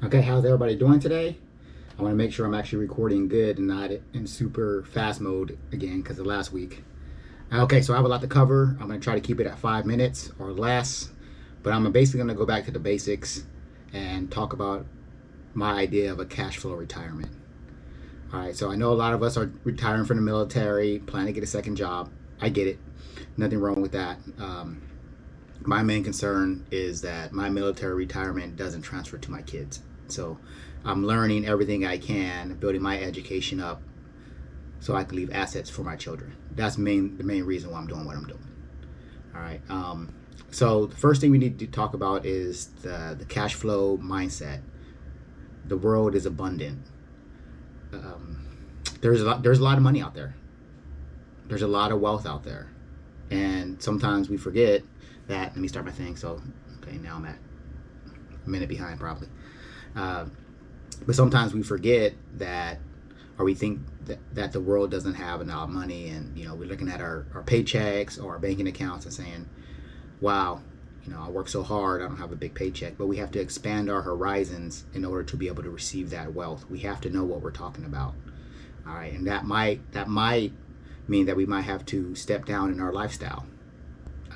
Okay, how's everybody doing today? I want to make sure I'm actually recording good and not in super fast mode again because of last week. Okay, so I have a lot to cover. I'm going to try to keep it at 5 minutes or less, but I'm basically going to go back to the basics and talk about my idea of a cash flow retirement. All right, so I know a lot of us are retiring from the military, planning to get a second job. I get it. Nothing wrong with that. My main concern is that my military retirement doesn't transfer to my kids. So I'm learning everything I can, building my education up so I can leave assets for my children. That's the main reason why I'm doing what I'm doing. All right. So the first thing we need to talk about is the cash flow mindset. The world is abundant. Um, there's a lot of money out there. There's a lot of wealth out there, and sometimes we forget that. Let me start my thing. So okay, now I'm at a minute behind probably. Uh, but sometimes we forget that, or we think that the world doesn't have enough money, and we're looking at our paychecks or our banking accounts and saying, wow, I work so hard, I don't have a big paycheck. But we have to expand our horizons in order to be able to receive that wealth. We have to know what we're talking about. All right, and that might mean that we might have to step down in our lifestyle.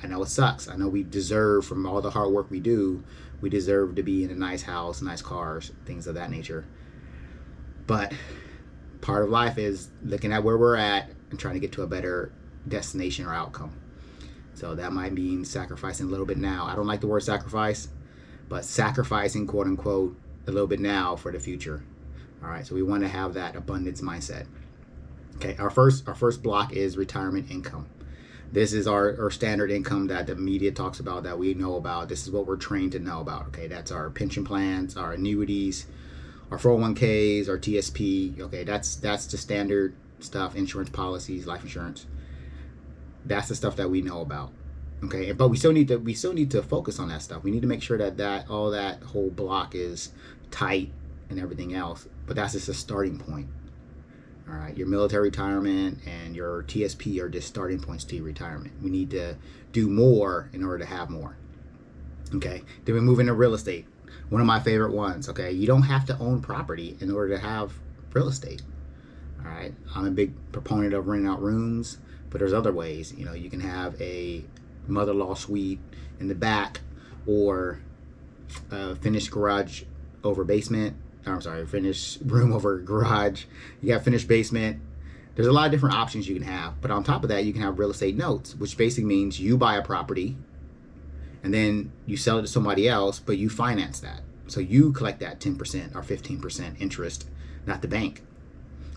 I know it sucks. I know we deserve, from all the hard work we do, we deserve to be in a nice house, nice cars, things of that nature. But part of life is looking at where we're at and trying to get to a better destination or outcome. So that might mean sacrificing a little bit now. I don't like the word sacrifice, but sacrificing, quote unquote, a little bit now for the future. All right, so we want to have that abundance mindset. Okay, our first block is retirement income. This is our standard income that the media talks about, that we know about. This is what we're trained to know about. Okay, that's our pension plans, our annuities, our 401ks, our TSP. Okay, that's the standard stuff. Insurance policies, life insurance. That's the stuff that we know about. Okay, but we still need to focus on that stuff. We need to make sure that all that whole block is tight and everything else. But that's just a starting point. All right, your military retirement and your TSP are just starting points to your retirement. We need to do more in order to have more. Okay, then we move into real estate. One of my favorite ones. Okay, you don't have to own property in order to have real estate. All right, I'm a big proponent of renting out rooms, but there's other ways. You can have a mother-in-law suite in the back, or a finished garage over basement. I'm sorry, finished room over garage. You got finished basement. There's a lot of different options you can have. But on top of that, you can have real estate notes, which basically means you buy a property and then you sell it to somebody else, but you finance that. So you collect that 10% or 15% interest, not the bank.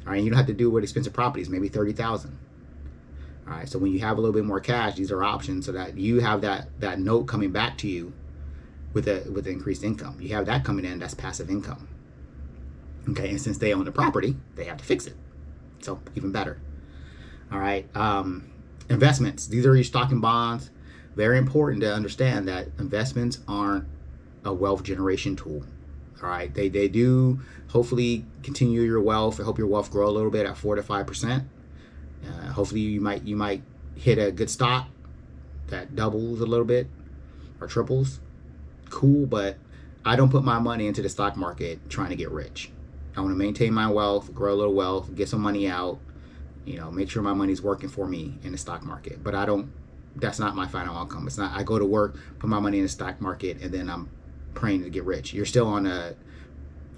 All right, you don't have to do it with expensive properties, maybe $30,000. All right, so when you have a little bit more cash, these are options so that you have that note coming back to you with increased income. You have that coming in, that's passive income. Okay, and since they own the property, they have to fix it. So even better. All right, investments. These are your stock and bonds. Very important to understand that investments aren't a wealth generation tool. All right, they do hopefully continue your wealth. I hope your wealth grow a little bit at 4 to 5%. Hopefully you might hit a good stock that doubles a little bit or triples. Cool, but I don't put my money into the stock market trying to get rich. I want to maintain my wealth, grow a little wealth, get some money out, make sure my money's working for me in the stock market. But that's not my final outcome. It's not, I go to work, put my money in the stock market, and then I'm praying to get rich. You're still on a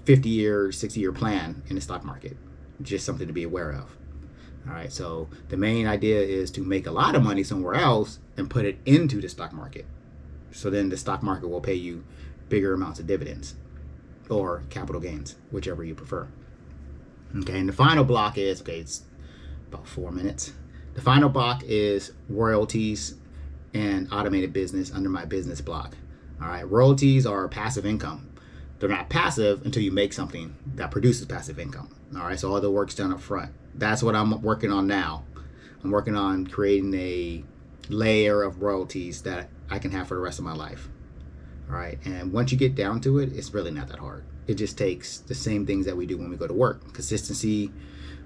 50-year, 60-year plan in the stock market. Just something to be aware of. All right, so the main idea is to make a lot of money somewhere else and put it into the stock market. So then the stock market will pay you bigger amounts of dividends or capital gains, whichever you prefer. Okay, and the final block is, it's about 4 minutes. The final block is royalties and automated business under my business block. All right, royalties are passive income. They're not passive until you make something that produces passive income. All right, so all the work's done up front. That's what I'm working on now. I'm working on creating a layer of royalties that I can have for the rest of my life. All right, and once you get down to it, it's really not that hard. It just takes the same things that we do when we go to work. Consistency,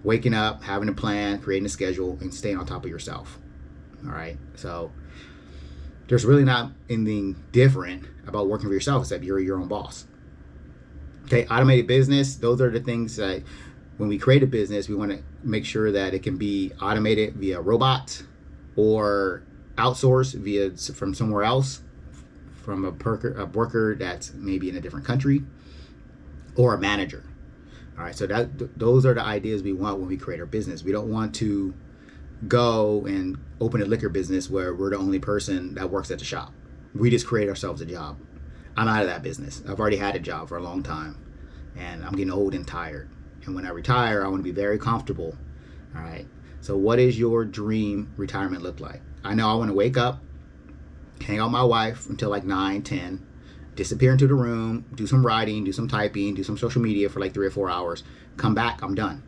waking up, having a plan, creating a schedule, and staying on top of yourself. All right, so there's really not anything different about working for yourself except you're your own boss. Okay, automated business. Those are the things that when we create a business, we want to make sure that it can be automated via robots or outsourced via from somewhere else, from a worker that's maybe in a different country, or a manager. All right, so those are the ideas we want when we create our business. We don't want to go and open a liquor business where we're the only person that works at the shop. We just create ourselves a job. I'm out of that business. I've already had a job for a long time, and I'm getting old and tired. And when I retire, I want to be very comfortable. All right. So what is your dream retirement look like? I know I want to wake up, hang out with my wife until like 9, 10, disappear into the room, do some writing, do some typing, do some social media for like 3 or 4 hours, come back, I'm done.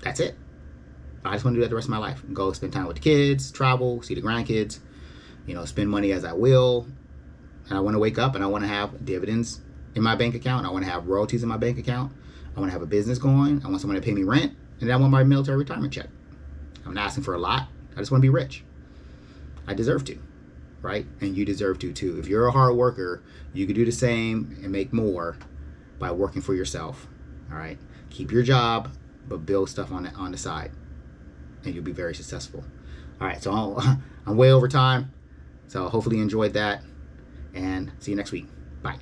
That's it. I just want to do that the rest of my life. Go spend time with the kids, travel, see the grandkids, spend money as I will. And I want to wake up and I want to have dividends in my bank account. I want to have royalties in my bank account. I want to have a business going. I want someone to pay me rent. And then I want my military retirement check. I'm not asking for a lot. I just want to be rich. I deserve to, right? And you deserve to too. If you're a hard worker, you can do the same and make more by working for yourself. All right. Keep your job, but build stuff on the side, and you'll be very successful. All right. So I'm way over time. So hopefully you enjoyed that, and see you next week. Bye.